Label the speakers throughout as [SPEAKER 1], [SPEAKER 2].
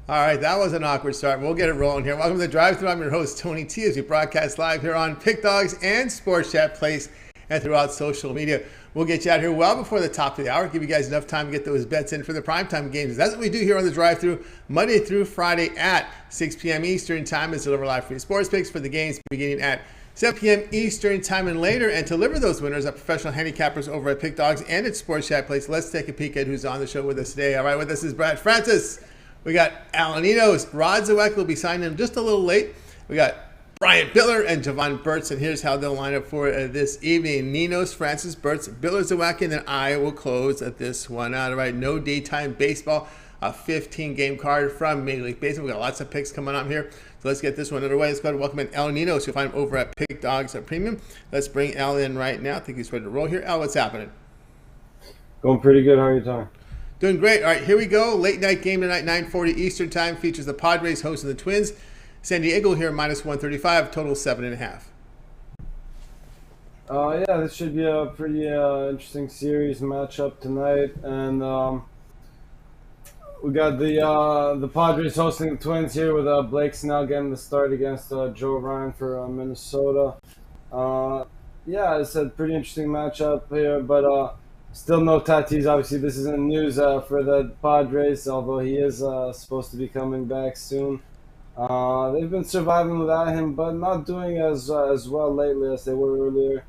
[SPEAKER 1] All right, that was an awkward start. We'll get it rolling here. Welcome to the Drive-Thru. I'm your host, Tony T, as we broadcast live here on Pick Dogs and Sports Chat Place and throughout social media. We'll get you out here well before the top of the hour, give you guys enough time to get those bets in for the primetime games. That's what we do here on the Drive-Thru, Monday through Friday at 6 p.m. Eastern Time. Is deliver live free sports picks for the games beginning at 7 p.m. Eastern Time and later, and to deliver those winners are professional handicappers over at Pick Dogs and at Sports Chat Place. Let's take a peek at who's on the show with us today. All right, with us is Brad Francis. We got Ninos. Rod Zawacky will be signing in just a little late. We got Brian Bitler and Jovan Burts, and here's how they'll line up for this evening. Ninos, Francis, Burts, Bitler, Zawacky, and then I will close at this one out. All right, no daytime baseball. A 15-game card from Major League Baseball. We got lots of picks coming up here. So let's get this one underway. Let's go ahead and welcome in Ninos. You'll find him over at Pick Dogs at Premium. Let's bring Al in right now. I think he's ready to roll here. Al, what's happening?
[SPEAKER 2] Going pretty good. How are you doing?
[SPEAKER 1] Doing great. All right, here we go. Late night game tonight, 9:40 Eastern Time. Features the Padres hosting the Twins. San Diego here, minus 135. Total 7.5.
[SPEAKER 2] Yeah, this should be a pretty interesting series matchup tonight. And we got the Padres hosting the Twins here with Blake Snell getting the start against Jovan for Minnesota. Yeah, it's a pretty interesting matchup here, but still no Tatis. Obviously, this isn't news for the Padres, although he is supposed to be coming back soon. They've been surviving without him, but not doing as well lately as they were earlier.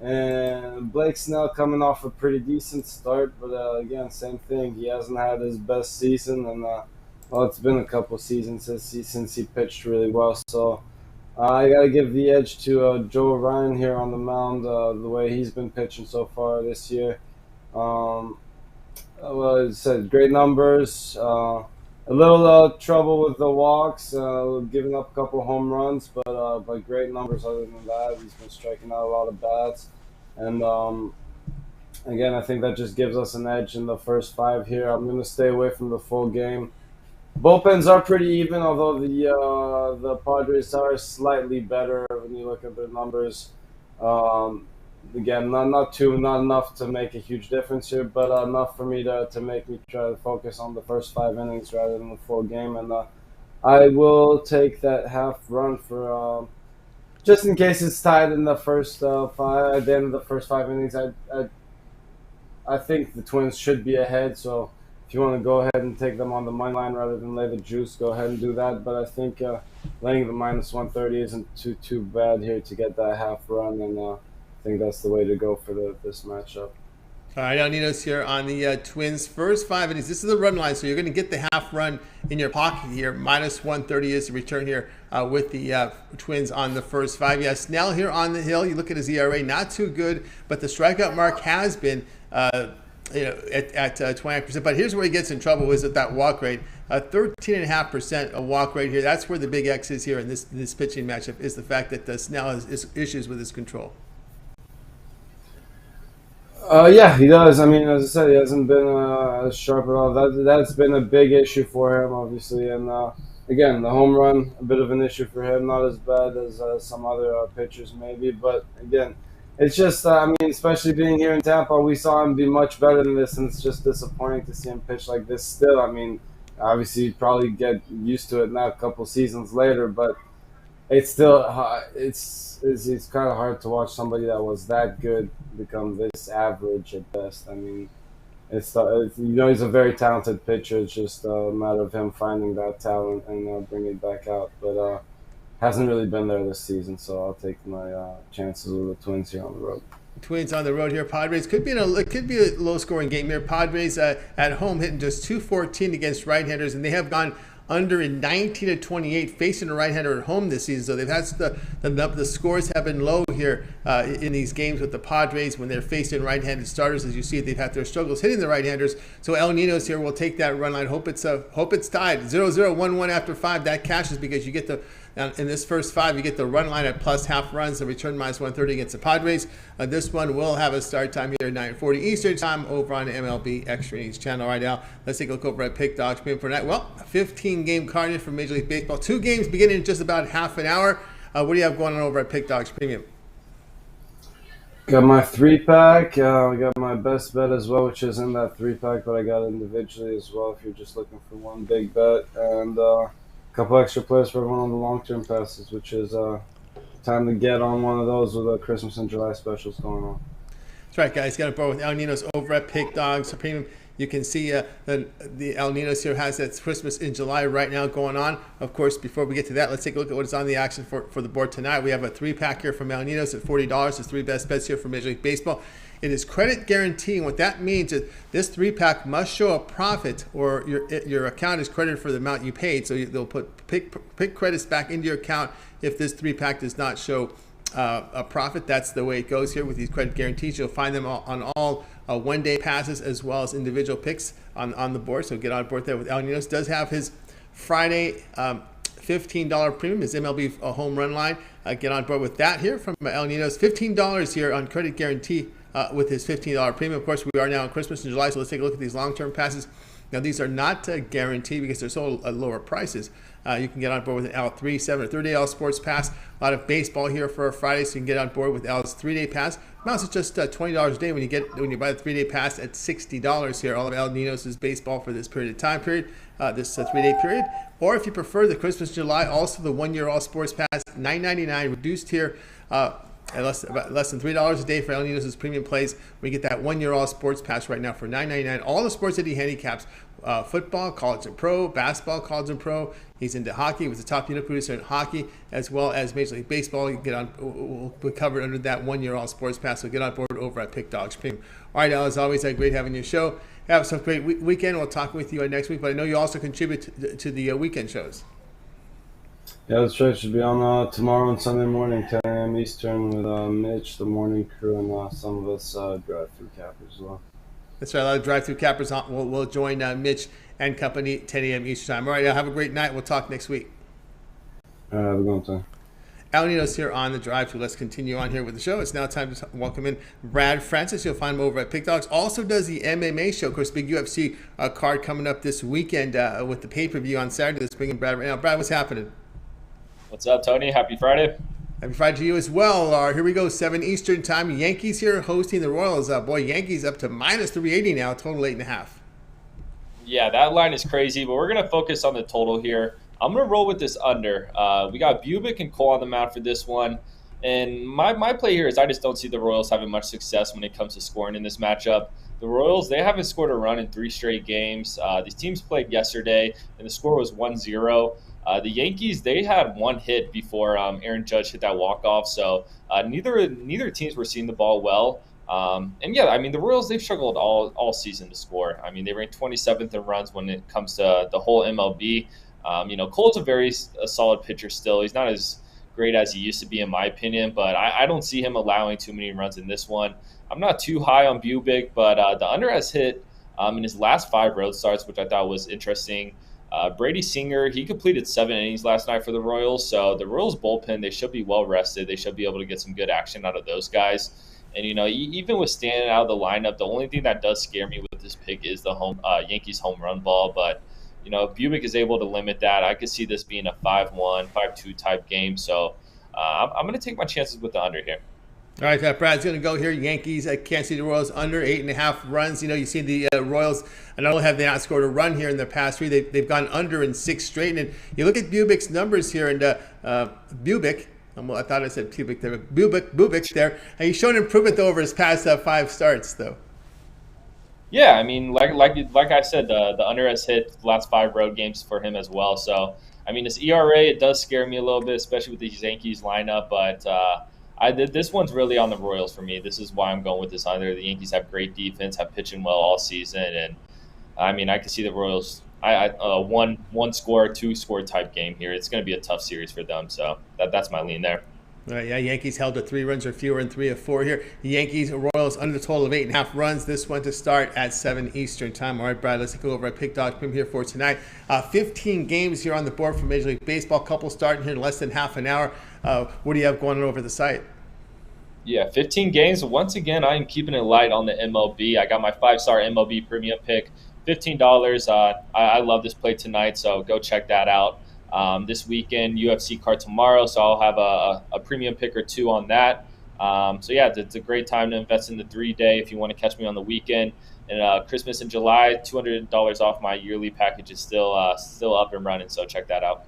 [SPEAKER 2] And Blake Snell coming off a pretty decent start, but again, same thing. He hasn't had his best season, and well, it's been a couple seasons since he pitched really well. So I got to give the edge to Jovan here on the mound, the way he's been pitching so far this year. Well, it said great numbers. A little trouble with the walks, giving up a couple home runs, but great numbers other than that. He's been striking out a lot of bats, and again, I think that just gives us an edge in the first five here. I'm going to stay away from the full game. Bullpens are pretty even, although the Padres are slightly better when you look at their numbers. Again, not enough to make a huge difference here, but enough for me to make me try to focus on the first 5 innings rather than the full game. And I will take that half run for just in case it's tied in the first five. At the end of the first 5 innings, I think the Twins should be ahead. So if you want to go ahead and take them on the money line rather than lay the juice, go ahead and do that. But I think laying the minus 130 isn't too bad here to get that half run, and I think that's the way to go for this matchup.
[SPEAKER 1] All right, now Ninos here on the Twins' first 5 innings. This is the run line, so you're going to get the half run in your pocket here. Minus 130 is the return here with the Twins on the first 5. Yeah, Snell here on the hill. You look at his ERA, not too good, but the strikeout mark has been at 20%. But here's where he gets in trouble is at that walk rate. 13.5% walk rate here. That's where the big X is here in this pitching matchup, is the fact that Snell has issues with his control.
[SPEAKER 2] Yeah, he does. I mean, as I said, he hasn't been as sharp at all. That's been a big issue for him, obviously. And again, the home run, a bit of an issue for him. Not as bad as some other pitchers maybe. But again, it's just, I mean, especially being here in Tampa, we saw him be much better than this. And it's just disappointing to see him pitch like this still. I mean, obviously, you'd probably get used to it now a couple seasons later. But it's still, it's kind of hard to watch somebody that was that good become this average at best. I mean, it's he's a very talented pitcher. It's just a matter of him finding that talent and bringing it back out. But hasn't really been there this season, so I'll take my chances with the Twins here on the road.
[SPEAKER 1] Twins on the road here. Padres could be a low-scoring game here. Padres at home hitting just .214 against right-handers, and they have gone under in 19 to 28 facing a right-hander at home this season. So they've had the scores have been low here in these games with the Padres when they're facing right-handed starters. As you see, they've had their struggles hitting the right-handers. So Ninos here will take that run line. Hope it's tied 0-0, 1-1 after 5. That cashes because you get in this first 5, you get the run line at plus half runs, the return minus 130 against the Padres. This one will have a start time here at 9:40 Eastern Time over on MLB Extra Innings channel. All right, now let's take a look over at Pick Dogs for tonight. Well, a 15-game card here from Major League Baseball. 2 games beginning in just about half an hour. What do you have going on over at Pick Dogs Premium?
[SPEAKER 2] Got my 3-pack. I got my best bet as well, which is in that 3-pack, but I got it individually as well if you're just looking for one big bet. And a couple extra players for everyone on the long-term passes, which is time to get on one of those with the Christmas and July specials going on.
[SPEAKER 1] That's right, guys. Got a board with El Ninos over at Pick Dogs Premium. You can see the El Ninos here has its Christmas in July right now going on. Of course, before we get to that, let's take a look at what is on the action for the board tonight. We have a 3-pack here from El Ninos at $40. It's 3 best bets here for Major League Baseball. It is credit guarantee, and what that means is this 3-pack must show a profit, or your account is credited for the amount you paid. So they'll put pick credits back into your account if this 3-pack does not show a profit. That's the way it goes here with these credit guarantees. You'll find them on all one-day passes as well as individual picks on the board. So get on board there with El Ninos. Does have his Friday $15 premium, his MLB home run line. Get on board with that here from El Ninos. $15 here on credit guarantee with his $15 premium. Of course, we are now on Christmas in July, so let's take a look at these long-term passes. Now, these are not guaranteed because they're sold at lower prices. You can get on board with an L3, 7, or 30-day L Sports Pass. A lot of baseball here for Friday, so you can get on board with L's 3-day pass. Amounts to just $20 a day when you buy the 3-day pass at $60 here. All of El Ninos' baseball for this period of time period, this 3-day period. Or if you prefer the Christmas July, also the 1-year All Sports Pass, $9.99, reduced here. At less than $3 a day for El Ninos' premium plays. We get that 1-year All Sports Pass right now for $9.99. All the sports that he handicaps: football, college and pro, basketball, college and pro. He's into hockey. With the top unit producer in hockey, as well as Major League Baseball. You can get on. We're covered under that 1-year All Sports Pass. So get on board over at Pick Dogs Premium. All right, Al, as always, great having your show. Have some great weekend. We'll talk with you next week. But I know you also contribute to the weekend shows.
[SPEAKER 2] Yeah, that's right. Should be on tomorrow and Sunday morning, 10 a.m. Eastern, with Mitch, the morning crew, and some of us drive-through cappers as well.
[SPEAKER 1] That's right. A lot of drive-through cappers will join Mitch and company 10 a.m. Eastern time. All right, have a great night. We'll talk next week.
[SPEAKER 2] All right, have a good one, time.
[SPEAKER 1] El Ninos here on the drive-through. Let's continue on here with the show. It's now time to welcome in Brad Francis. You'll find him over at Pick Dogs. Also does the MMA show. Of course, big UFC card coming up this weekend with the pay-per-view on Saturday. Let's bring in Brad right now. Brad, what's happening?
[SPEAKER 3] What's up, Tony? Happy Friday.
[SPEAKER 1] Happy Friday to you as well. Here we go, 7 Eastern time. Yankees here hosting the Royals. Yankees up to minus 380 now, total 8.5.
[SPEAKER 3] Yeah, that line is crazy, but we're going to focus on the total here. I'm going to roll with this under. We got Bubic and Cole on the mound for this one. And my play here is I just don't see the Royals having much success when it comes to scoring in this matchup. The Royals, they haven't scored a run in 3 straight games. These teams played yesterday, and the score was 1-0. The Yankees, they had 1 hit before Aaron Judge hit that walk-off, so neither teams were seeing the ball well. And yeah, I mean, the Royals, they've struggled all season to score. I mean, they ranked 27th in runs when it comes to the whole MLB. Cole's a solid pitcher still. He's not as great as he used to be, in my opinion, but I don't see him allowing too many runs in this one. I'm not too high on Bubic, but the under has hit in his last 5 road starts, which I thought was interesting. Brady Singer, he completed 7 innings last night for the Royals. So the Royals bullpen, they should be well rested. They should be able to get some good action out of those guys. And, even with standing out of the lineup, the only thing that does scare me with this pick is the Yankees home run ball. But, if Bubic is able to limit that, I could see this being a 5-1, 5-2 type game. So I'm going to take my chances with the under here.
[SPEAKER 1] All right, Brad's going to go here. Yankees Kansas City Royals under 8.5 runs. You see the Royals, not only have they not scored a run here in the past 3, they've gone under in 6 straight. And you look at Bubic's numbers here, and Bubic, I thought I said Pubic there, but Bubic there. And he's shown improvement over his past 5 starts, though.
[SPEAKER 3] Yeah, I mean, like I said, the under has hit the last 5 road games for him as well. So, I mean, this ERA, it does scare me a little bit, especially with these Yankees lineup, but this one's really on the Royals for me. This is why I'm going with this under. The Yankees have great defense, have pitching well all season, and I mean I can see the Royals. One score, 2 score type game here. It's going to be a tough series for them, so that's my lean there.
[SPEAKER 1] All right, yeah, Yankees held to 3 runs or fewer in 3 of 4 here. The Yankees, Royals under the total of 8.5 runs. This one to start at 7 Eastern time. All right, Brad, let's go over at Pick Dog Premium here for tonight. 15 games here on the board for Major League Baseball. Couple starting here in less than half an hour. What do you have going on over the site?
[SPEAKER 3] Yeah, 15 games. Once again, I am keeping it light on the MLB. I got my 5-star MLB premium pick, $15. I love this play tonight, so go check that out. This weekend, UFC card tomorrow, so I'll have a premium pick or 2 on that. So yeah, it's a great time to invest in the 3-day if you want to catch me on the weekend. And Christmas in July, $200 off my yearly package is still up and running. So check that out.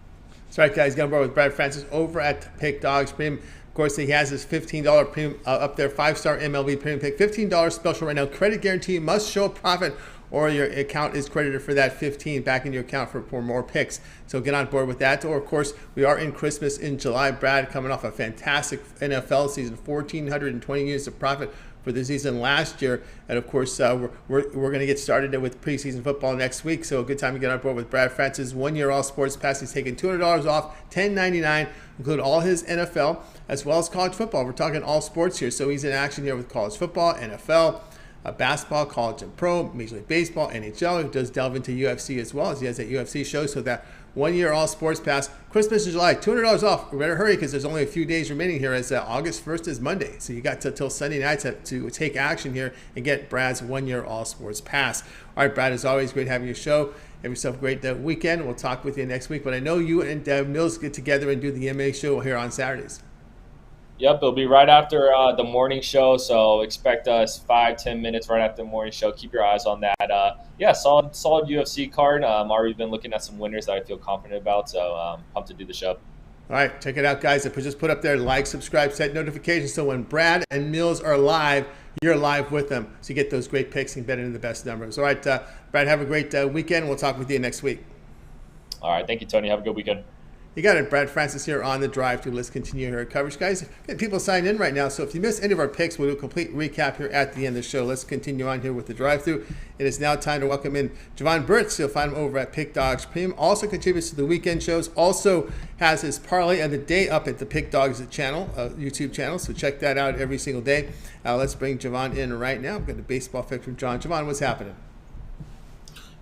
[SPEAKER 1] That's right, guys. Got on board with Brad Francis over at Pick Dogs Premium. Of course, he has his $15 premium up there, 5-star MLB premium pick. $15 special right now. Credit guarantee must show a profit, or your account is credited for that 15 back in your account for more picks. So get on board with that. Or, of course, we are in Christmas in July. Brad coming off a fantastic NFL season, 1,420 units of profit for the season last year. And of course, we're going to get started with preseason football next week. So a good time to get on board with Brad Francis. 1 year all sports pass. He's taking $200 off, $10.99, include all his NFL as well as college football. We're talking all sports here. So he's in action here with college football, NFL, basketball, college and pro, Major League Baseball, NHL. He does delve into UFC as well, as he has that UFC show. So that 1 year all sports pass, Christmas in July, $200 off. We better hurry because there's only a few days remaining here, as August 1st is Monday. So you got till Sunday night to take action here and get Brad's 1 year all sports pass. All right, Brad, as always, great having your show. Have yourself a great weekend. We'll talk with you next week. But I know you and Mills get together and do the MMA show here on Saturdays.
[SPEAKER 3] Yep, it'll be right after the morning show, so expect us 5-10 minutes right after the morning show. Keep your eyes on that. Yeah, solid UFC card. Already been looking at some winners that I feel confident about, so pumped to do the show.
[SPEAKER 1] All right, check it out, guys. Just put up there, like, subscribe, set notifications, so when Brad and Mills are live, you're live with them, so you get those great picks and bet in the best numbers. All right, Brad, have a great weekend. We'll talk with you next week.
[SPEAKER 3] All right, thank you, Tony. Have a good weekend.
[SPEAKER 1] You got it. Brad Francis here on the drive through. Let's continue our coverage, guys. People sign in right now, so if you miss any of our picks, we'll do a complete recap here at the end of the show. Let's continue on here with the drive through. It is now time to welcome in Jovan Burts. You'll find him over at Pick Dogs Premium. Also contributes to the weekend shows. Also has his parlay of the day up at the Pick Dogs channel, YouTube channel. So check that out every single day. Let's bring Jovan in right now. I've got the baseball fix from John. Jovan, what's happening?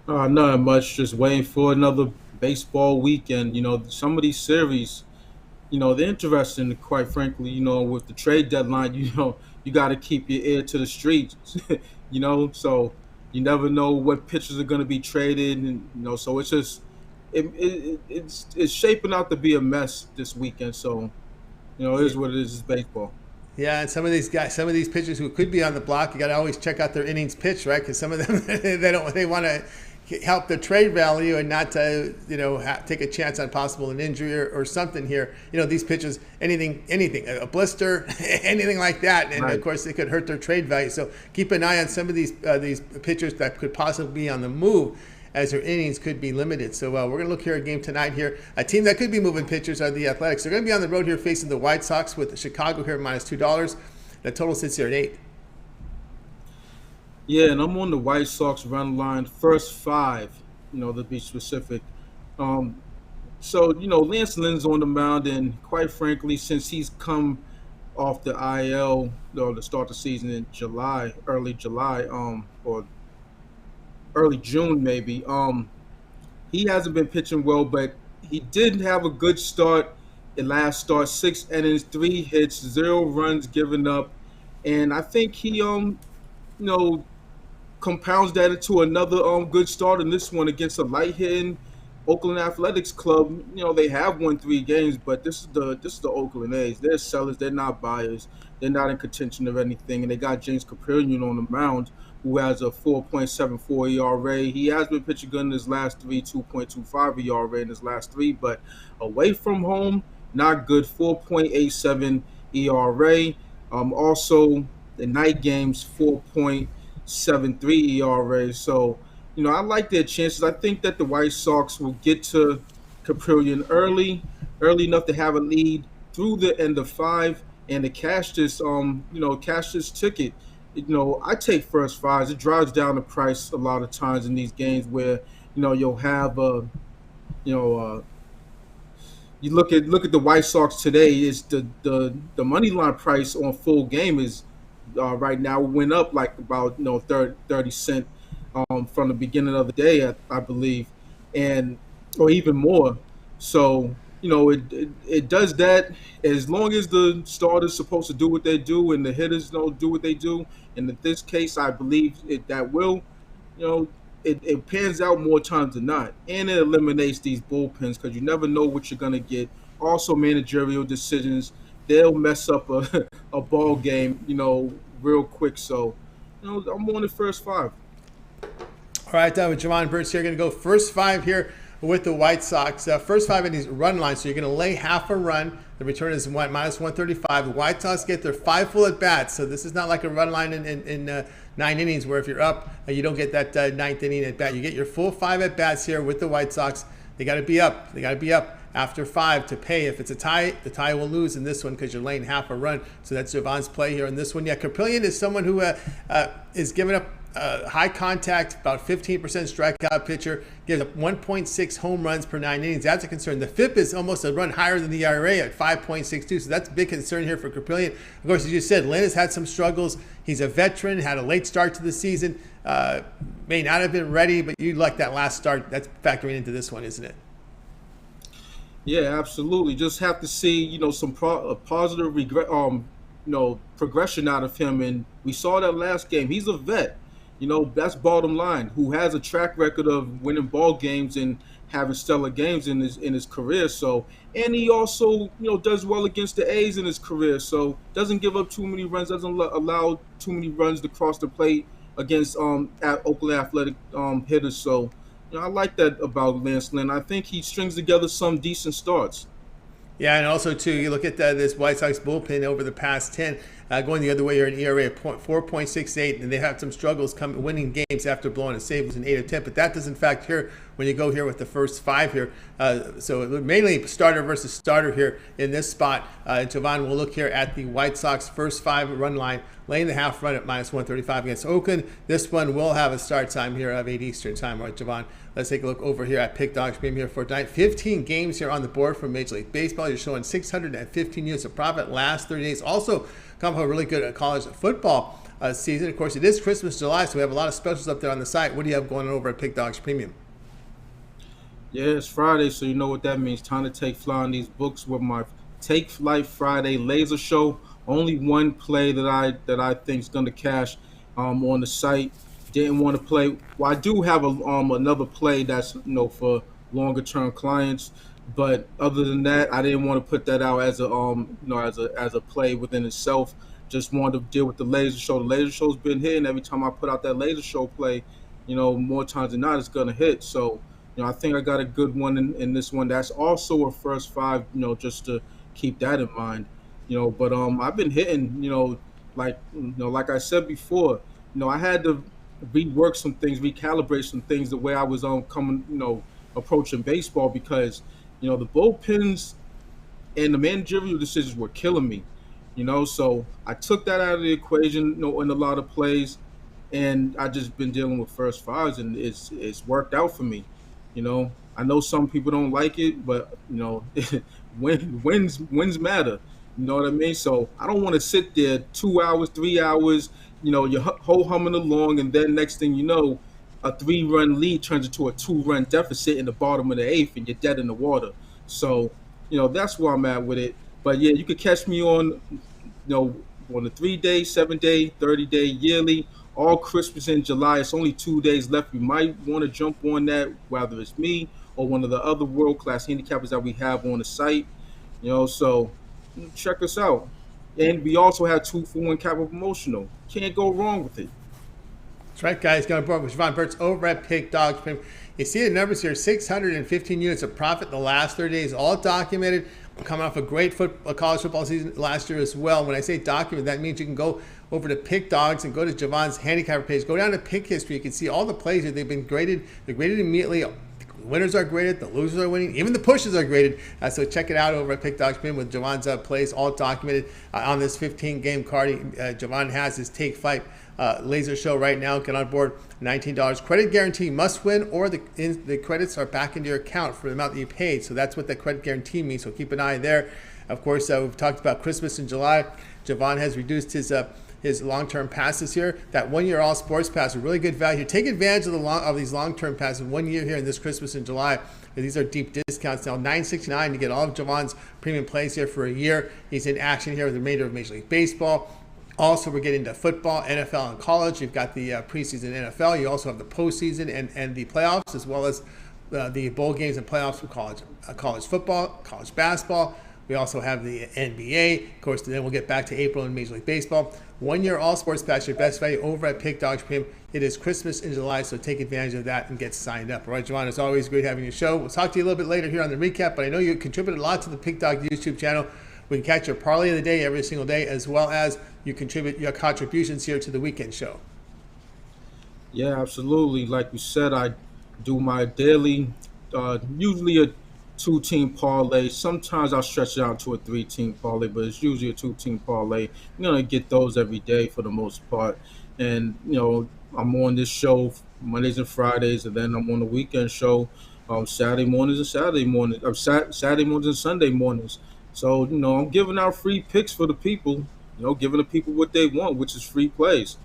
[SPEAKER 4] Not much. Just waiting for another baseball weekend. Some of these series, they're interesting, quite frankly. With the trade deadline, you got to keep your ear to the streets, so you never know what pitchers are going to be traded. And, so it's just, it's shaping out to be a mess this weekend. So, it is what it is. It's baseball.
[SPEAKER 1] Yeah, and some of these pitchers who could be on the block, you got to always check out their innings pitch, right? Because some of them, they want to help the trade value and not to, take a chance on possible an injury or something here. These pitchers, anything, a blister, anything like that. And
[SPEAKER 4] right.
[SPEAKER 1] Of course, they could hurt their trade value. So keep an eye on some of these pitchers that could possibly be on the move, as their innings could be limited. So we're going to look here at a game tonight here. A team that could be moving pitchers are the Athletics. They're going to be on the road here facing the White Sox with Chicago here at -$2. The total sits here at 8.
[SPEAKER 4] Yeah, and I'm on the White Sox run line, first 5, to be specific. So, Lance Lynn's on the mound, and quite frankly, since he's come off the IL, to start the season in early July, or early June maybe, he hasn't been pitching well, but he did have a good start. The last start, 6 innings, 3 hits, 0 runs given up, and I think he, compounds that into another good start in this one against a light-hitting Oakland Athletics club. They have won 3 games, but this is the Oakland A's. They're sellers. They're not buyers. They're not in contention of anything, and they got James Caprillion on the mound, who has a 4.74 ERA. He has been pitching good in his last 3, 2.25 ERA in his last 3, but away from home, not good, 4.87 ERA. Also, the night games, 4.73 ERA. So, I like their chances. I think that the White Sox will get to Caprillion early enough to have a lead through the end of 5 and to cash this ticket. I take first 5s. It drives down the price a lot of times in these games where, you'll have you look at the White Sox today. Is the money line price on full game is right now went up like about 30 cents from the beginning of the day, I believe, or even more. So it does that as long as the starter's supposed to do what they do and the hitters do what they do. And in this case, I believe that will, it pans out more times than not, and it eliminates these bullpens because you never know what you're gonna get. Also, managerial decisions they'll mess up a ball game, real quick. So, I'm on the first five.
[SPEAKER 1] All right, with Jovan Burts here, going to go first five here with the White Sox. First five in these run lines, so you're going to lay half a run. The return is minus 135. The White Sox get their 5 full at bats, so this is not like a run line in 9 innings where if you're up, you don't get that ninth inning at bat. You get your full 5 at bats here with the White Sox. They got to be up. They got to be up after 5 to pay. If it's a tie, the tie will lose in this one because you're laying half a run. So that's Jovan's play here in this one. Yeah, Caprillion is someone who is giving up high contact, about 15% strikeout pitcher, gives up 1.6 home runs per 9 innings. That's a concern. The FIP is almost a run higher than the ERA at 5.62, so that's a big concern here for Caprillion. Of course, as you said, Lynn has had some struggles. He's a veteran, had a late start to the season, may not have been ready, but you like that last start. That's factoring into this one, isn't it?
[SPEAKER 4] Yeah, absolutely. Just have to see, some positive progression out of him, and we saw that last game. He's a vet. That's bottom line. Who has a track record of winning ball games and having stellar games in his career. So, and he also does well against the A's in his career. So doesn't give up too many runs. Doesn't allow too many runs to cross the plate against Oakland Athletic hitters. So I like that about Lance Lynn. I think he strings together some decent starts.
[SPEAKER 1] Yeah, and also, too, you look at this White Sox bullpen over the past 10, going the other way, you're an ERA of 4.68, and they have some struggles winning games after blowing a save in 8 of 10, but that doesn't factor when you go here with the first 5 here. So mainly starter versus starter here in this spot. Jovan will look here at the White Sox first 5 run line, laying the half run at minus 135 against Oakland. This one will have a start time here of 8 Eastern time, right, Jovan? Let's take a look over here at Pick Dogs Premium here for tonight. 15 games here on the board for Major League Baseball. You're showing 615 units of profit last 30 days. Also, come from a really good college football season. Of course, it is Christmas, July, so we have a lot of specials up there on the site. What do you have going on over at Pick Dogs Premium?
[SPEAKER 4] Yeah, it's Friday, so you know what that means. Time to take flight on these books with my Take Flight Friday laser show. Only one play that I think is going to cash on the site. Didn't want to play. Well, I do have another play that's for longer term clients, but other than that, I didn't want to put that out as a play within itself. Just wanted to deal with the laser show. The laser show's been hitting every time I put out that laser show play. More times than not, it's gonna hit. So I think I got a good one in this one. That's also a first 5. Just to keep that in mind. But I've been hitting. Like I said before. I had to rework some things, recalibrate some things the way I was approaching baseball because the bullpens and the managerial decisions were killing me. So I took that out of the equation, in a lot of plays, and I just been dealing with first 5s, and it's worked out for me. I know some people don't like it, but wins matter. You know what I mean? So I don't want to sit there 2 hours, 3 hours. You're whole humming along, and then next thing you know, a 3-run lead turns into a 2-run deficit in the bottom of the 8th, and you're dead in the water. So, that's where I'm at with it. But yeah, you could catch me on, on the 3-day, 7-day, 30-day, yearly, all Christmas in July. It's only 2 days left. You might want to jump on that, whether it's me or one of the other world-class handicappers that we have on the site. So check us out. And we also have 2-for-1 capital promotional. Can't go wrong with it.
[SPEAKER 1] That's right, guys. Going board with Jovan Burts over at Pick Dogs. You see the numbers here, 615 units of profit in the last 30 days, all documented. Coming off a great college football season last year as well. When I say documented, that means you can go over to Pick Dogs and go to Jovan's handicapper page. Go down to Pick History. You can see all the plays that they've been graded. They're graded immediately. The winners are graded, the losers are winning, even the pushes are graded. So check it out over at Pick Dogs Premium with Jovan's plays all documented on this 15-game card. Jovan has his Take Flight laser show right now. Get on board, $19. Credit guarantee, must win, or the credits are back into your account for the amount that you paid. So that's what the credit guarantee means. So keep an eye there. Of course, we've talked about Christmas in July. Jovan has reduced his long-term passes here. That 1-year all sports pass, a really good value. Take advantage of these long-term passes 1 year here in this Christmas in July. These are deep discounts now. $9.69 to get all of Jovan's premium plays here for a year. He's in action here with the remainder of Major League Baseball. Also, we're getting to football, NFL, and college. You've got the preseason NFL. You also have the postseason and the playoffs, as well as the bowl games and playoffs for college football, college basketball. We also have the NBA. Of course, then we'll get back to April in Major League Baseball. 1 year all sports pass, your best value over at Pick Dogs Premium. It is Christmas in July, so take advantage of that and get signed up. All right, Jovan, it's always great having your show. We'll talk to you a little bit later here on the recap, but I know you contributed a lot to the Pick Dog YouTube channel. We can catch your parlay of the day every single day, as well as you contribute your contributions here to the weekend show.
[SPEAKER 4] Yeah, absolutely. Like you said, I do my daily, usually a 2-team parlay. Sometimes I'll stretch it out to a 3-team parlay, but it's usually a 2-team parlay. I'm going to get those every day for the most part. And, I'm on this show Mondays and Fridays, and then I'm on the weekend show Saturday mornings and Saturday mornings, Saturday mornings and Sunday mornings. So, I'm giving out free picks for the people, giving the people what they want, which is free plays.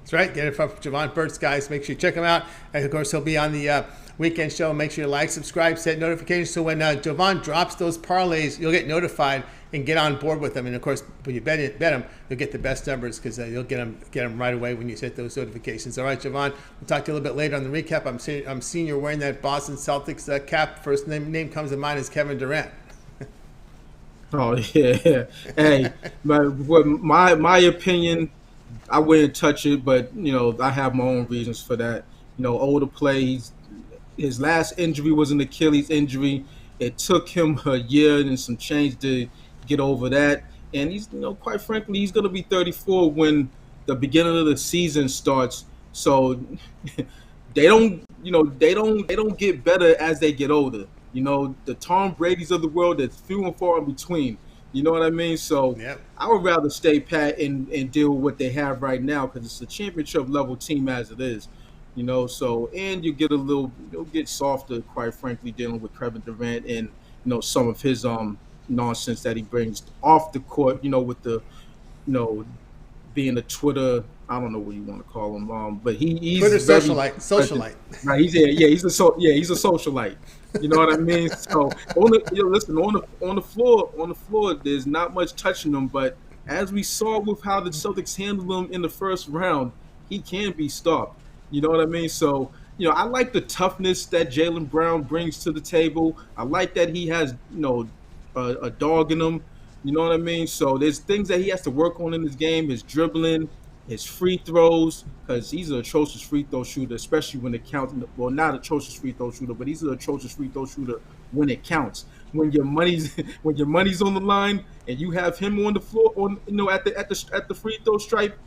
[SPEAKER 1] That's right. Get it from Jovan Burts, guys. Make sure you check him out. And, of course, he'll be on the weekend show. Make sure you like, subscribe, set notifications. So when Jovan drops those parlays, you'll get notified and get on board with them. And, of course, when you bet him, you'll get the best numbers because you'll get them right away when you set those notifications. All right, Jovan, we'll talk to you a little bit later on the recap. I'm seeing you're wearing that Boston Celtics cap. First name comes to mind is Kevin Durant.
[SPEAKER 4] Oh, yeah. Hey, my opinion, I wouldn't touch it, but, I have my own reasons for that. Older plays. His last injury was an Achilles injury. It took him a year and some change to get over that. And he's, quite frankly, he's going to be 34 when the beginning of the season starts. So they don't get better as they get older. The Tom Brady's of the world, that's few and far in between. You know what I mean? So yep. I would rather stay pat and deal with what they have right now because it's a championship level team as it is. So and you'll get softer, quite frankly, dealing with Kevin Durant and some of his nonsense that he brings off the court. With the being a Twitter, I don't know what you want to call him, but he's
[SPEAKER 1] Twitter socialite.
[SPEAKER 4] Right, he's a socialite. You know what I mean? So on the floor, there's not much touching him. But as we saw with how the Celtics handled him in the first round, he can be stopped. You know what I mean? So I like the toughness that Jaylen Brown brings to the table. I like that he has a dog in him. You know what I mean? So there's things that he has to work on in his game, his dribbling, his free throws, because he's an atrocious free throw shooter, especially when it counts. Well, not atrocious free throw shooter, but he's an atrocious free throw shooter when it counts. When your money's on the line and you have him on the floor, at the free throw stripe,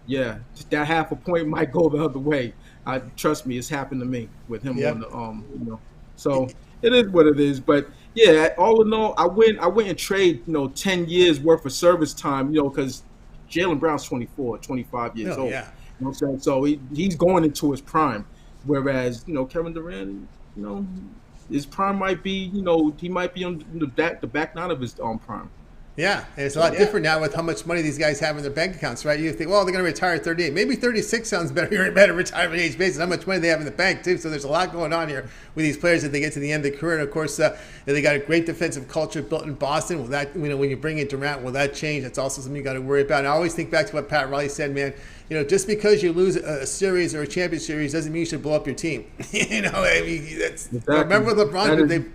[SPEAKER 4] yeah, that half a point might go the other way. Trust me, it's happened to me with him on the So it is what it is, but. Yeah, all in all, I went and trade 10 years worth of service time, because Jaylen Brown's 25 years old. Yeah. You know what I'm saying? So he's going into his prime. Whereas, Kevin Durant, his prime might be, he might be on the back nine of his prime.
[SPEAKER 1] Yeah, and it's a lot different now with how much money these guys have in their bank accounts, right? You think, well, they're going to retire at 38. Maybe 36 sounds better retirement age basis. How much money they have in the bank, too. So there's a lot going on here with these players as they get to the end of their career. And, of course, they got a great defensive culture built in Boston. Will that, when you bring in Durant, will that change? That's also something you got to worry about. And I always think back to what Pat Riley said, man. Just because you lose a series or a championship series doesn't mean you should blow up your team. That's exactly. Remember LeBron?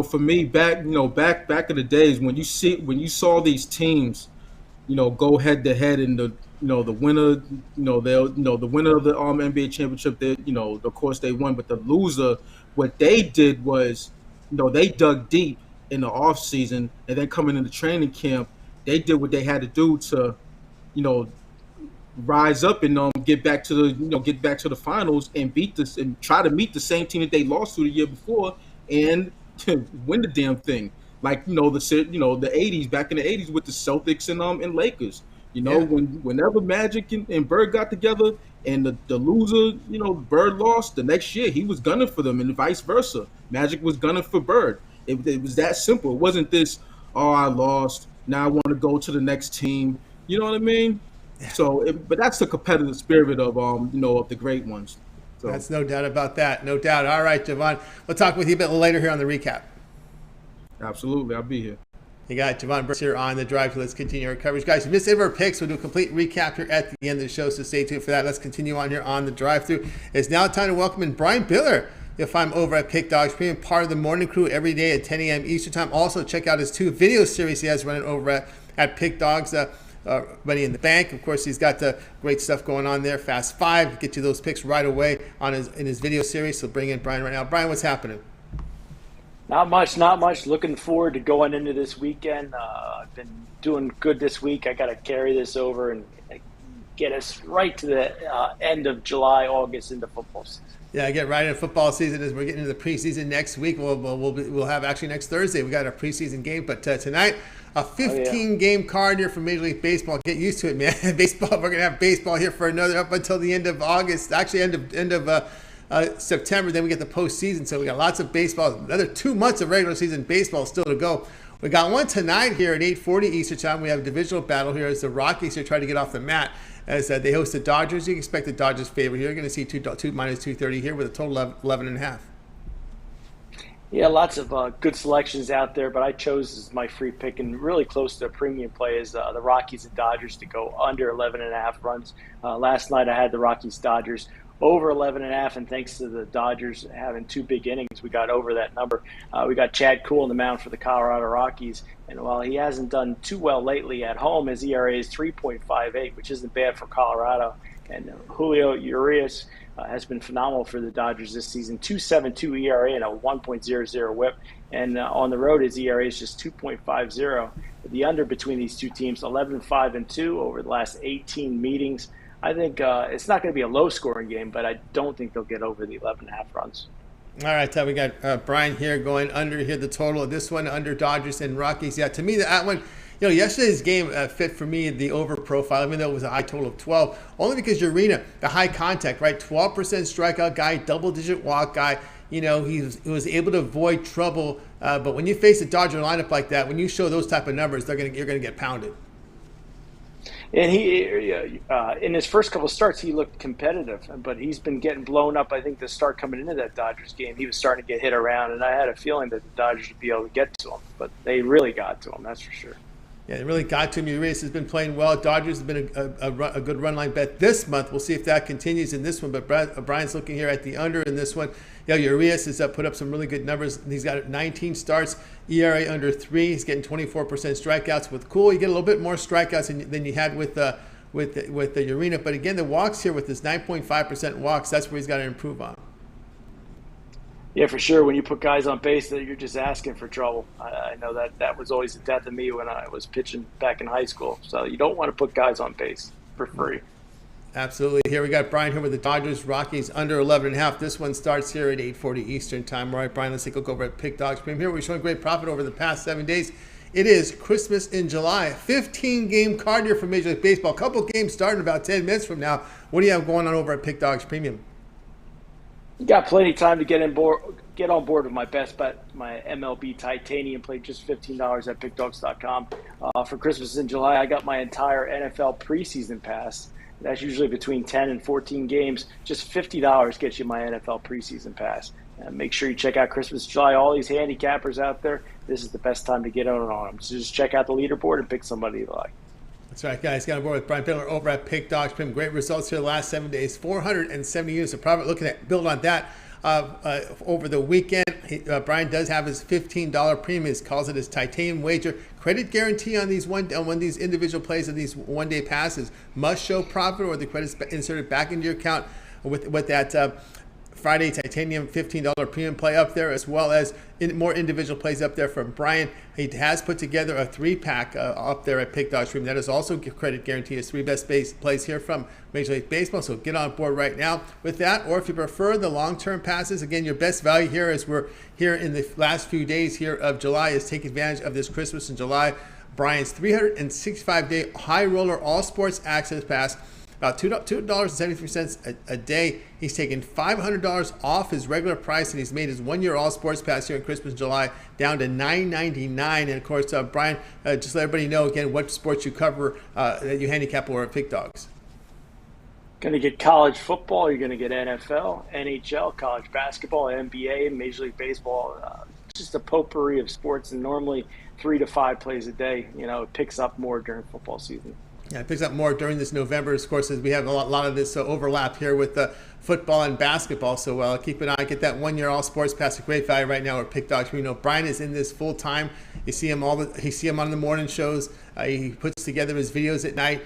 [SPEAKER 4] For me, back in the days when you saw these teams, go head to head in the winner, the winner of the NBA championship, of course they won, but the loser, what they did was, they dug deep in the off season and then coming into training camp, they did what they had to do to, rise up and get back to the finals and beat this and try to meet the same team that they lost to the year before. And win the damn thing, like the 80s, back in the 80s with the Celtics and Lakers. Whenever Magic and Bird got together, and the loser, Bird lost, the next year he was gunning for them, and vice versa. Magic was gunning for Bird. It was that simple. It wasn't this, I lost, now I want to go to the next team. You know what I mean? So, but that's the competitive spirit of of the great ones. So.
[SPEAKER 1] That's no doubt about that. No doubt. All right, Jovan. We'll talk with you a bit later here on the recap.
[SPEAKER 4] Absolutely. I'll be here.
[SPEAKER 1] You got Jovan Burts here on the drive. So let's continue our coverage. Guys, if you missed any of our picks, we'll do a complete recap here at the end of the show. So stay tuned for that. Let's continue on here on the drive-thru. It's now time to welcome in Brian Bitler You'll find him over at Pick Dogs Premium, part of the morning crew every day at 10 a.m. Eastern Time. Also, check out his 2 video series he has running over at Pick Dogs. Money in the Bank. Of course, he's got the great stuff going on there. Fast 5, get you those picks right away in his video series. So bring in Brian right now. Brian, what's happening?
[SPEAKER 5] Not much. Looking forward to going into this weekend. I've been doing good this week. I got to carry this over and get us right to the end of July, August into football season.
[SPEAKER 1] Yeah, get right into football season as we're getting into the preseason next week. We'll have actually next Thursday. We got a preseason game, but tonight a 15-game card here from Major League Baseball. Get used to it, man. Baseball. We're gonna have baseball here for another up until the end of August. Actually, end of September. Then we get the postseason. So we got lots of baseball. Another 2 months of regular season baseball still to go. We got one tonight here at 8:40 Eastern Time. We have a divisional battle here as the Rockies here try to get off the mat as they host the Dodgers. You can expect the Dodgers favor here. You're going to see 2 minus 230 here with a total of 11.5.
[SPEAKER 5] Yeah, lots of good selections out there, but I chose as my free pick and really close to a premium play is the Rockies and Dodgers to go under 11.5 runs. Last night I had the Rockies-Dodgers over 11.5, and thanks to the Dodgers having 2 big innings, we got over that number. We got Chad Kuhl on the mound for the Colorado Rockies, and while he hasn't done too well lately at home, his ERA is 3.58, which isn't bad for Colorado. And Julio Urias has been phenomenal for the Dodgers this season, 2.72 ERA and a 1.00 WHIP. And on the road, his ERA is just 2.50. The under between these two teams, 11-5-2 over the last 18 meetings. I think it's not going to be a low-scoring game, but I don't think they'll get over the 11.5 runs.
[SPEAKER 1] All right, we got Brian here going under here, the total of this one, under Dodgers and Rockies. Yeah, to me, that one, yesterday's game fit for me the over profile, even though it was a high total of 12, only because Urena, the high contact, right, 12% strikeout guy, double-digit walk guy, he was able to avoid trouble. But when you face a Dodger lineup like that, when you show those type of numbers, you're going to get pounded.
[SPEAKER 5] And he, in his first couple of starts, he looked competitive, but he's been getting blown up. I think the start coming into that Dodgers game, he was starting to get hit around, and I had a feeling that the Dodgers would be able to get to him, but they really got to him, that's for sure.
[SPEAKER 1] Yeah, they really got to him. Urias has been playing well. Dodgers have been a good run line bet this month. We'll see if that continues in this one. But Brian's looking here at the under in this one. Yeah, Urias has put up some really good numbers. He's got 19 starts, ERA under 3. He's getting 24% strikeouts. With Cool, you get a little bit more strikeouts than you had with the Urena. But again, the walks here with this 9.5% walks, that's where he's got to improve on.
[SPEAKER 5] Yeah, for sure. When you put guys on base, that you're just asking for trouble. I know that was always the death of me when I was pitching back in high school. So you don't want to put guys on base for free.
[SPEAKER 1] Absolutely. Here we got Brian here with the Dodgers, Rockies under 11.5. This one starts here at 8:40 Eastern Time. All right, Brian, let's take a look over at Pick Dogs Premium. Here we're showing great profit over the past 7 days. It is Christmas in July. 15-game card here for Major League Baseball. A couple games starting about 10 minutes from now. What do you have going on over at Pick Dogs Premium?
[SPEAKER 5] You got plenty of time to get on board with my best bet, my MLB Titanium play, just $15 at pickdogs.com. For Christmas in July, I got my entire NFL preseason pass. That's usually between 10 and 14 games. Just $50 gets you my NFL preseason pass. Make sure you check out Christmas July. All these handicappers out there, this is the best time to get on them. So just check out the leaderboard and pick somebody you like.
[SPEAKER 1] That's right, guys. Got on board with Brian Bitler over at Pick Dogs Premium. Great results here the last 7 days. 470 units of profit. Looking at build on that over the weekend. Brian does have his $15 premium. He calls it his titanium wager. Credit guarantee on these these individual plays and these one-day passes. Must show profit or the credit's inserted back into your account with that Friday titanium $15 premium play up there, as well as more individual plays up there from Brian. He has put together a 3-pack up there at Pick Dogs Premium. That is also credit guarantee. His 3 best plays here from Major League Baseball. So get on board right now with that. Or if you prefer the long-term passes, again, your best value here as we're here in the last few days here of July is take advantage of this Christmas in July. Brian's 365-day high roller all sports access pass. About $2.73 a day. He's taken $500 off his regular price, and he's made his 1-year all sports pass here in Christmas, July, down to $9.99. And of course, Brian, just let everybody know again what sports you cover that you handicap over at Pick Dogs.
[SPEAKER 5] Going to get college football. You're going to get NFL, NHL, college basketball, NBA, Major League Baseball. Just a potpourri of sports, and normally 3 to 5 plays a day. It picks up more during football season.
[SPEAKER 1] Yeah, it picks up more during this November, of course, as we have a lot of this overlap here with football and basketball. So keep an eye, get that 1 year all sports pass, a great value right now at Pick Dogs. You know, Brian is in this full time. You see him on the morning shows. He puts together his videos at night.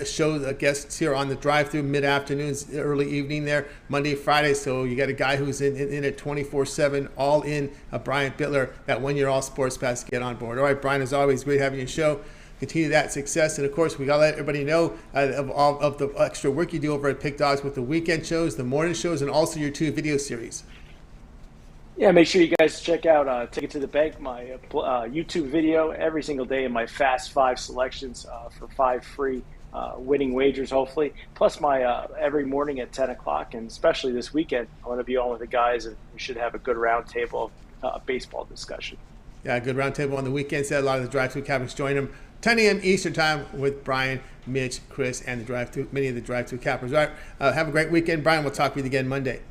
[SPEAKER 1] Shows guests here on the drive-through mid afternoons, early evening there, Monday, Friday. So you got a guy who's in it 24/7, all in. Brian Bitler, that 1 year all sports pass. Get on board. All right, Brian, as always, great having you on the show. Continue that success, and of course, we gotta let everybody know of all of the extra work you do over at Pick Dogs with the weekend shows, the morning shows, and also your 2 video series.
[SPEAKER 5] Yeah, make sure you guys check out Take It to the Bank, my YouTube video every single day in my Fast 5 selections for 5 free winning wagers, hopefully. Plus my every morning at 10 o'clock, and especially this weekend, I want to be on with the guys, and we should have a good roundtable of baseball discussion.
[SPEAKER 1] Yeah, good roundtable on the weekends. A lot of the drive-through captains join them. 10 a.m. Eastern time with Brian, Mitch, Chris, and many of the drive-through cappers. All right, have a great weekend, Brian. We'll talk with you again Monday.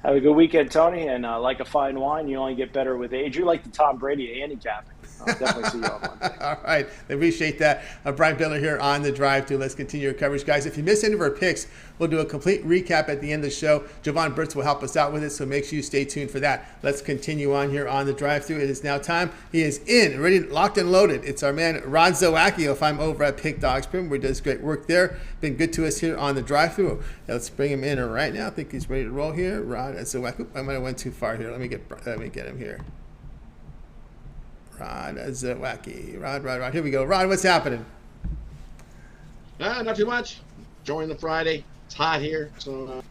[SPEAKER 5] Have a good weekend, Tony. And like a fine wine, you only get better with age. You're like the Tom Brady of handicapping. I'll definitely see you on Monday.
[SPEAKER 1] All right. I appreciate that. Brian Bitler here on the drive-thru. Let's continue our coverage, guys. If you missed any of our picks, we'll do a complete recap at the end of the show. Jovan Burts will help us out with it, so make sure you stay tuned for that. Let's continue on here on the drive-thru. It is now time. He is in, ready, locked and loaded. It's our man, Rod Zawacky. You'll find him over at Pick Dogs Prim, where he does great work there. Been good to us here on the drive-thru. Let's bring him in right now. I think he's ready to roll here. Rod Zawacky. I might have went too far here. Let me get him here. Rod Zawacky. Rod. Here we go. Rod, what's happening?
[SPEAKER 6] Not too much. Enjoying the Friday. It's hot here, so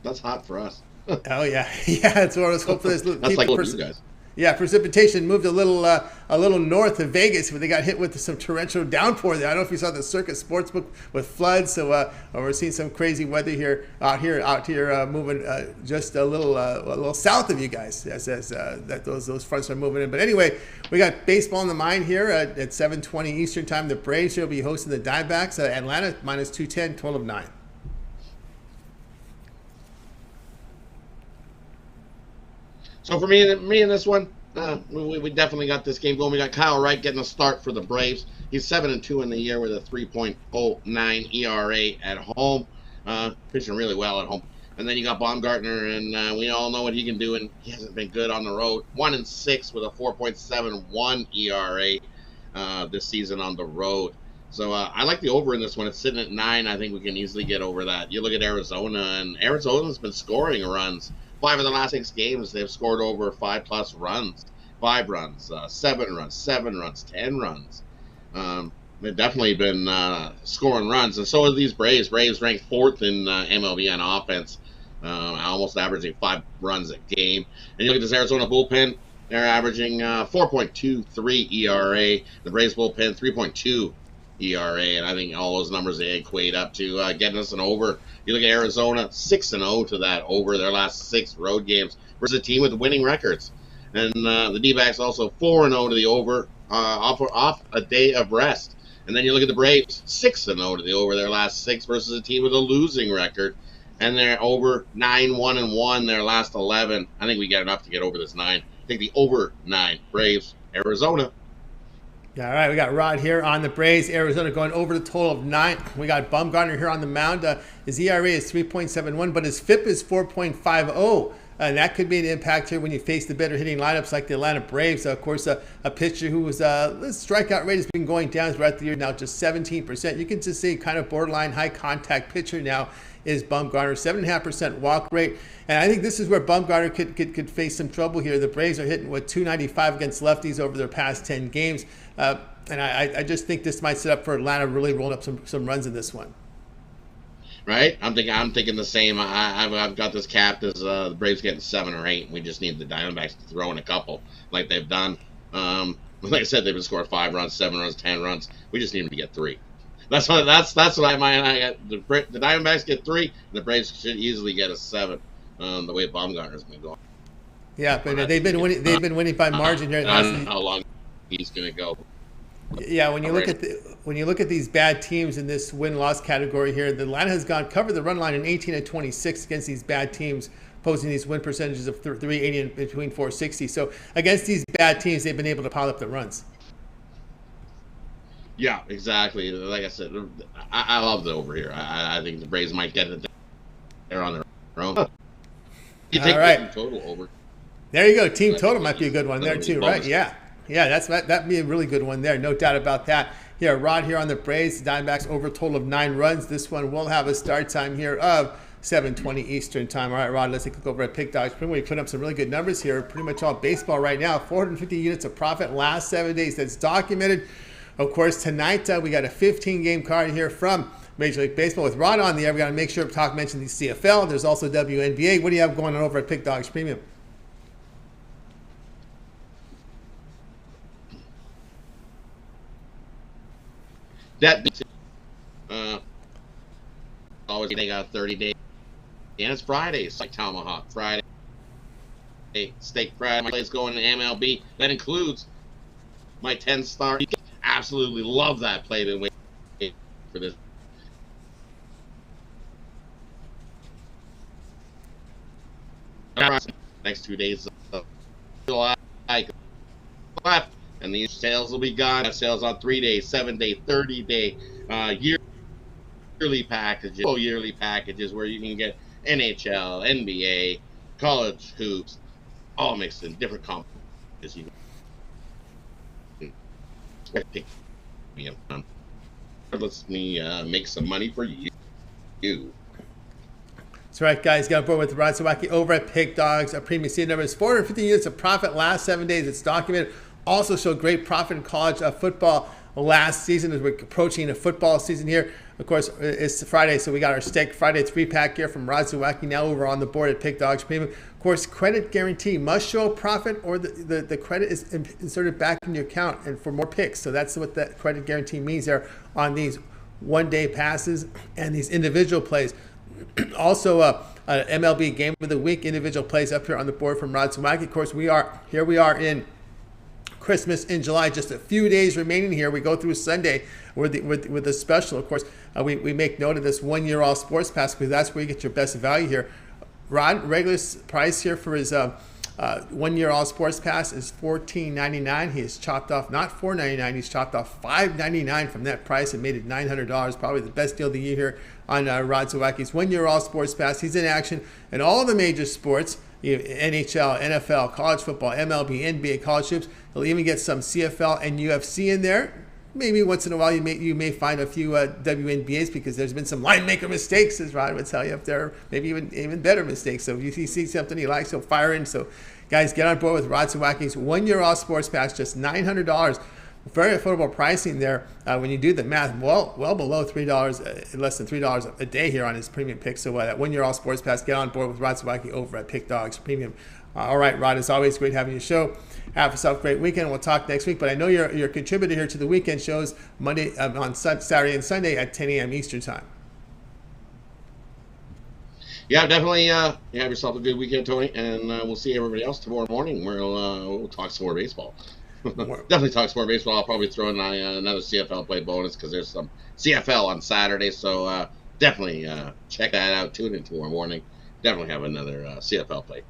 [SPEAKER 6] that's hot for us.
[SPEAKER 1] Oh yeah, yeah. That's what I was hoping.
[SPEAKER 6] That's like you guys.
[SPEAKER 1] Yeah, precipitation moved a little north of Vegas, where they got hit with some torrential downpour there. I don't know if you saw the Circuit Sportsbook with floods. So we're seeing some crazy weather out here, moving just a little south of you guys as that those fronts are moving in. But anyway, we got baseball in the mind here at 7:20 Eastern time. The Braves will be hosting the Diamondbacks. Atlanta minus 210, total of 9.
[SPEAKER 6] So for me in this one, we definitely got this game going. We got Kyle Wright getting a start for the Braves. He's 7-2 in the year with a 3.09 ERA at home, pitching really well at home. And then you got Baumgartner, and we all know what he can do, and he hasn't been good on the road. 1-6 with a 4.71 ERA this season on the road. So I like the over in this one. It's sitting at 9. I think we can easily get over that. You look at Arizona, and Arizona's been scoring runs. 5 of the last 6 games, they've scored over 5+ runs. 5 runs, 7 runs, 7 runs, 10 runs. They've definitely been scoring runs, and so are these Braves. Braves ranked 4th in MLB on offense, almost averaging 5 runs a game. And you look at this Arizona bullpen, they're averaging 4.23 ERA. The Braves bullpen, 3.2 ERA, and I think all those numbers they equate up to getting us an over. You look at Arizona, 6-0 to that over their last 6 road games versus a team with winning records. And the D-backs also 4-0 to the over off a day of rest. And then you look at the Braves, 6-0 to the over their last 6 versus a team with a losing record. And they're over 9-1-1 their last 11. I think we get enough to get over this 9. I think the over 9, Braves, Arizona.
[SPEAKER 1] Yeah, all right, we got Rod here on the Braves. Arizona going over the total of 9. We got Baumgartner here on the mound. His ERA is 3.71, but his FIP is 4.50. And that could be an impact here when you face the better hitting lineups like the Atlanta Braves. Of course, a pitcher who was his strikeout rate has been going down throughout the year, now just 17%. You can just see kind of borderline high contact pitcher now is Baumgartner, 7.5% walk rate. And I think this is where Baumgartner could face some trouble here. The Braves are hitting, 295 against lefties over their past 10 games. And I just think this might set up for Atlanta really rolling up some runs in this one.
[SPEAKER 6] Right? I'm thinking the same. I've got this capped as the Braves getting 7 or 8. And we just need the Diamondbacks to throw in a couple like they've done. Like I said, they've been scoring 5 runs, 7 runs, 10 runs. We just need them to get 3. That's what I got. The Diamondbacks get 3, and the Braves should easily get a 7. The way Baumgartner's been going.
[SPEAKER 1] Yeah, but they've been winning by margin here.
[SPEAKER 6] I don't know how long he's going to go.
[SPEAKER 1] Yeah, when you look at these bad teams in this win-loss category here, the Atlanta has covered the run line in 18 and 26 against these bad teams, posing these win percentages of 380 and between 460. So against these bad teams, they've been able to pile up the runs.
[SPEAKER 6] Yeah, exactly. Like I said, I love the over here. I think the Braves might get it there on their own. You take
[SPEAKER 1] All right.
[SPEAKER 6] the total over.
[SPEAKER 1] There you go. Team total might be a good one there too, right? Yeah. Yeah, that'd be a really good one there. No doubt about that. Here, Rod here on the Braves. The Diamondbacks over a total of 9 runs. This one will have a start time here of 7:20 Eastern time. All right, Rod, let's take a look over at Pick Dogs. We put up some really good numbers here. Pretty much all baseball right now. 450 units of profit last 7 days. That's documented. Of course, tonight we got a 15-game card here from Major League Baseball with Rod on the air. We got to make sure to mention the CFL. There's also WNBA. What do you have going on over at Pick Dogs Premium?
[SPEAKER 6] That always they got 30 days, and it's Fridays like Tomahawk Friday, Steak Friday. My play's going to MLB. That includes my 10-star. Absolutely love that play. Been waiting for this. Next 2 days of July left, and these sales will be gone. Sales on 3 days, 7-day, 30-day, yearly packages where you can get NHL, NBA, college hoops, all mixed in different competitions. You can pick me up. Let's make some money for you.
[SPEAKER 1] That's right, guys. Got on board with Rod Zawacky over at Pick Dogs. Our premium seed number is 450 units of profit last 7 days. It's documented. Also showed great profit in college football last season as we're approaching a football season here. Of course, it's Friday, so we got our Steak Friday 3-pack here from Rod Zawacky now over on the board at Pick Dogs Premium. Of course, credit guarantee must show a profit or the credit is inserted back in your account and for more picks. So that's what that credit guarantee means there on these one-day passes and these individual plays. Also, MLB Game of the Week individual plays up here on the board from Rod Zawacky. Of course, we are in Christmas in July, just a few days remaining here. We go through Sunday with the special. Of course, we make note of this 1 year all sports pass because that's where you get your best value here. Rod, regular price here for his 1 year all sports pass is $14.99. He has chopped off not $4.99. He's chopped off $5.99 from that price and made it $900. Probably the best deal of the year here on Rod Zawacky's 1 year all sports pass. He's in action in all the major sports. NHL, NFL, college football, MLB, NBA, college hoops. He'll even get some CFL and UFC in there. Maybe once in a while you may find a few WNBAs because there's been some line maker mistakes, as Rod would tell you, if there are maybe even better mistakes. So if you see something he likes, he'll fire in. So guys, get on board with Rod Zawacky's 1 year all sports pass, just $900. Very affordable pricing there when you do the math. Well below $3, less than $3 a day here on his premium pick. So that 1 year all sports pass, get on board with Rod Zawacky over at Pick Dogs Premium. All right, Rod, it's always great having you show. Have yourself a great weekend. We'll talk next week. But I know you're a contributor here to the weekend shows Monday on Saturday and Sunday at 10 a.m. Eastern time.
[SPEAKER 6] Yeah, definitely. You have yourself a good weekend, Tony, and we'll see everybody else tomorrow morning. We'll talk some more baseball. Definitely talk some more baseball. I'll probably throw in another CFL play bonus because there's some CFL on Saturday. So definitely check that out. Tune in tomorrow morning. Definitely have another CFL play.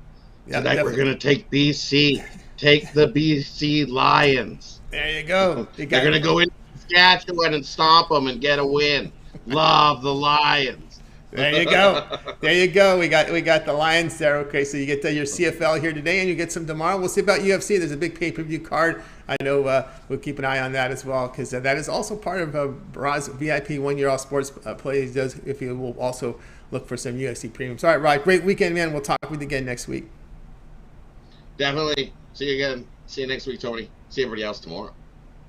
[SPEAKER 1] Yeah,
[SPEAKER 6] tonight we're going to take BC. Take the BC Lions.
[SPEAKER 1] There you go.
[SPEAKER 6] They're going to go in Saskatchewan and stomp them and get a win. Love the Lions.
[SPEAKER 1] There you go. There you go. We got the Lions there. Okay, so you get your CFL here today, and you get some tomorrow. We'll see about UFC. There's a big pay-per-view card. I know we'll keep an eye on that as well because that is also part of Rod's VIP 1 year all sports play. He does if you will also look for some UFC premiums. All right, Rod. Great weekend, man. We'll talk with you again next week.
[SPEAKER 6] Definitely. See you again. See you next week, Tony. See everybody else tomorrow.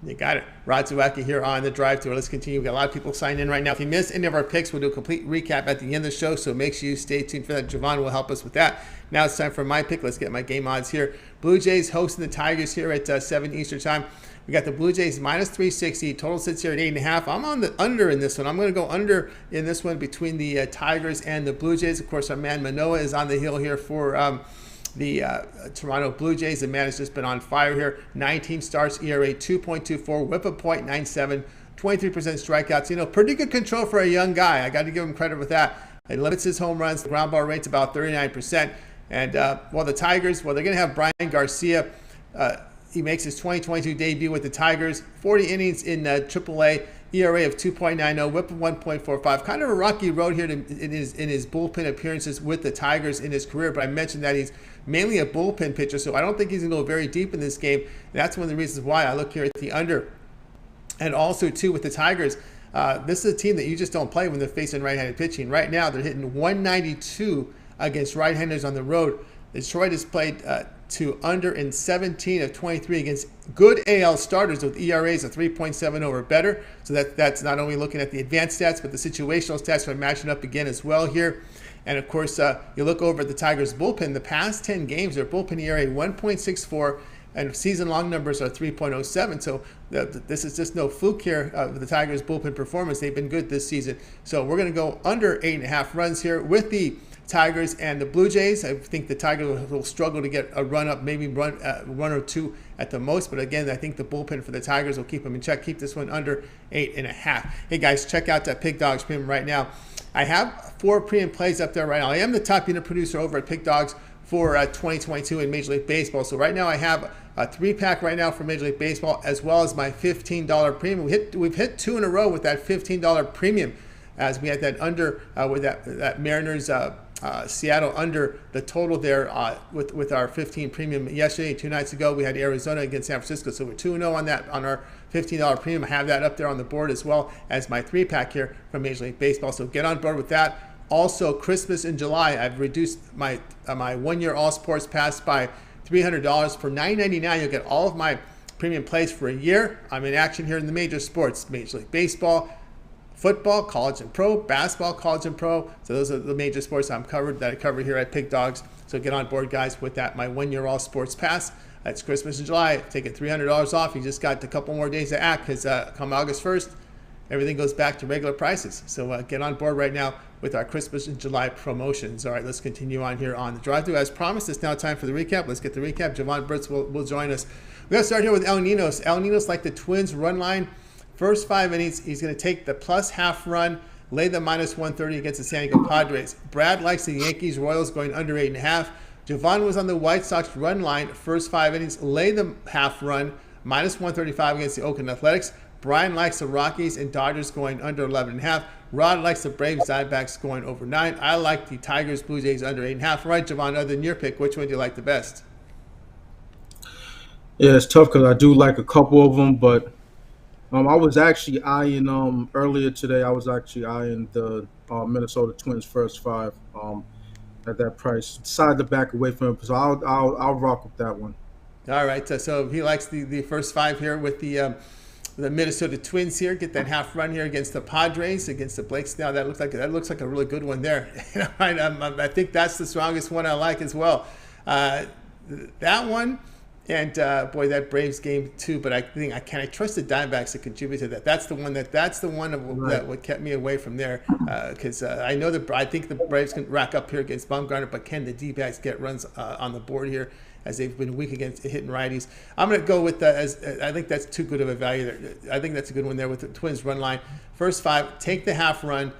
[SPEAKER 1] You got it. Rod Zawacky here on the Drive Tour. Let's continue. We've got a lot of people signed in right now. If you missed any of our picks, we'll do a complete recap at the end of the show, so make sure you stay tuned for that. Jovan will help us with that. Now it's time for my pick. Let's get my game odds here. Blue Jays hosting the Tigers here at 7 Eastern time. We got the Blue Jays minus 360. Total sits here at 8.5. I'm on the under in this one. I'm going to go under in this one between the Tigers and the Blue Jays. Of course, our man Manoah is on the hill here for the Toronto Blue Jays. The man has just been on fire here. 19 starts, ERA 2.24, whip of .97, 23% strikeouts. You know, pretty good control for a young guy. I got to give him credit with that. He limits his home runs. The ground ball rate's about 39%. And the Tigers, they're going to have Brian Garcia He makes his 2022 debut with the Tigers. 40 innings in AAA, ERA of 2.90, WHIP of 1.45. Kind of a rocky road here in his bullpen appearances with the Tigers in his career. But I mentioned that he's mainly a bullpen pitcher, so I don't think he's going to go very deep in this game. And that's one of the reasons why I look here at the under. And also, too, with the Tigers, this is a team that you just don't play when they're facing right-handed pitching. Right now, they're hitting 192 against right-handers on the road. Detroit has played to under in 17 of 23 against good AL starters with ERAs of 3.70 or better. So that's not only looking at the advanced stats, but the situational stats are matching up again as well here. And of course, you look over at the Tigers bullpen, the past 10 games, their bullpen ERA 1.64 and season-long numbers are 3.07. So this is just no fluke here with the Tigers bullpen performance. They've been good this season. So we're going to go under 8.5 runs here with the Tigers and the Blue Jays. I think the Tigers will struggle to get a run up, maybe one or two at the most. But again, I think the bullpen for the Tigers will keep them in check. Keep this one under 8.5. Hey guys, check out that Pick Dogs Premium right now. I have 4 premium plays up there right now. I am the top unit producer over at Pick Dogs for 2022 in Major League Baseball. So right now I have a 3-pack right now for Major League Baseball, as well as my $15 premium. We've hit 2 in a row with that $15 premium, as we had that under with that Mariners Seattle under the total there with our 15 premium yesterday. 2 nights ago we had Arizona against San Francisco, so we're 2-0 on that on our $15 premium. I have that up there on the board, as well as my 3-pack here from Major League Baseball. So get on board with that. Also, Christmas in July, I've reduced my 1-year All Sports Pass by $300 for $9.99. You'll get all of my premium plays for a year. I'm in action here in the major sports: Major League Baseball, football, college and pro, basketball, college and pro. So those are the major sports that I cover here at Pick Dogs. So get on board, guys, with that, my 1-year All Sports Pass. It's Christmas in July. Take it $300 off. You just got a couple more days to act, because come August 1st, everything goes back to regular prices. So get on board right now with our Christmas in July promotions. All right, let's continue on here on the drive-thru. As promised, it's now time for the recap. Let's get the recap. Jovan Burts will join us. We're going to start here with El Ninos. El Ninos, like the Twins run line, first 5 innings, he's going to take the plus half run, lay the minus 130 against the San Diego Padres. Brad likes the Yankees, Royals going under 8.5. Jovan was on the White Sox run line, first 5 innings, lay the half run, minus 135 against the Oakland Athletics. Brian likes the Rockies and Dodgers going under 11.5. Rod likes the Braves, Diamondbacks going over 9. I like the Tigers, Blue Jays under 8.5. Right, Jovan, other than your pick, which one do you like the best?
[SPEAKER 4] Yeah, it's tough because I do like a couple of them, but I was actually eyeing earlier today. I was actually eyeing the Minnesota Twins first 5 at that price. Decided to back away from it, so I'll rock with that one.
[SPEAKER 1] All right, so he likes the first 5 here with the Minnesota Twins here. Get that half run here against the Padres, against the Blakes. Now that looks like a really good one there. I think that's the strongest one I like as well. That one. And boy, that Braves game too. But I think I trust the Diamondbacks to contribute to that. That's the one that what kept me away from there. Because I know I think the Braves can rack up here against Bumgarner, but can the D-backs get runs on the board here, as they've been weak against hitting righties? I'm going to go with I think that's too good of a value there. I think that's a good one there with the Twins run line. First 5, take the half run.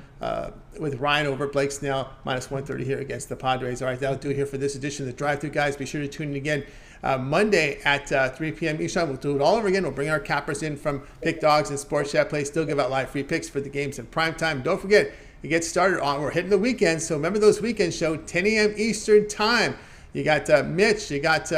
[SPEAKER 1] With Ryan over Blake Snell, minus 130 here against the Padres. All right, that'll do it here for this edition of the Drive-Thru, guys. Be sure to tune in again Monday at 3 p.m. Eastern. We'll do it all over again. We'll bring our cappers in from Pick Dogs and Sports Chat Play. Still give out live free picks for the games in prime time. Don't forget, it gets started we're hitting the weekends, so remember those weekend show, 10 a.m. Eastern time. You got Mitch, you got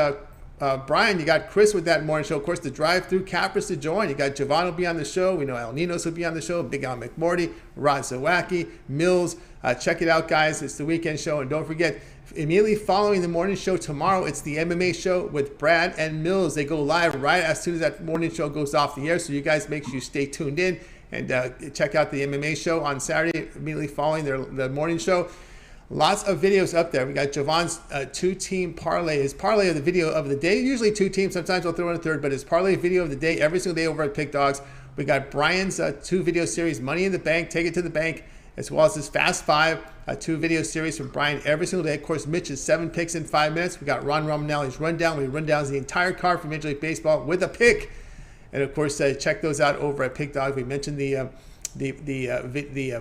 [SPEAKER 1] Brian, you got Chris with that morning show. Of course, the drive-through cappers to join. You got Jovan will be on the show. We know El Ninos will be on the show. Big Al McMorty, Rod Zawacky, Mills. Check it out, guys. It's the weekend show. And don't forget, immediately following the morning show tomorrow, it's the MMA show with Brad and Mills. They go live right as soon as that morning show goes off the air. So you guys make sure you stay tuned in and check out the MMA show on Saturday, immediately following the morning show. Lots of videos up there. We got Jovan's 2-team parlay, his parlay of the video of the day. Usually 2 teams, sometimes I'll throw in a third, but his parlay video of the day every single day over at Pick Dogs. We got Brian's 2-video series, Money in the Bank, Take It to the Bank, as well as his Fast 5, 2-video series from Brian every single day. Of course, Mitch's 7 picks in 5 minutes. We got Ron Romanelli's rundown. We run down the entire card from Major League Baseball with a pick. And of course, check those out over at Pick Dogs. We mentioned the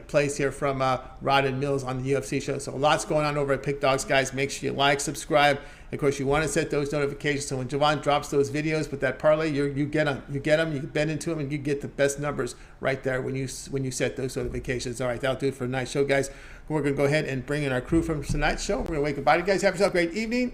[SPEAKER 1] plays here from Rod and Mills on the UFC show. So lots going on over at Pick Dogs, guys. Make sure you like, subscribe, Of course, you want to set those notifications so when Jovan drops those videos with that parlay, you get them. You bet into them, and you get the best numbers right there when you set those notifications. All right, that'll do it for tonight's show, guys. We're going to go ahead and bring in our crew from tonight's show. We're going to wake up. Bye, guys. Have yourself a great evening.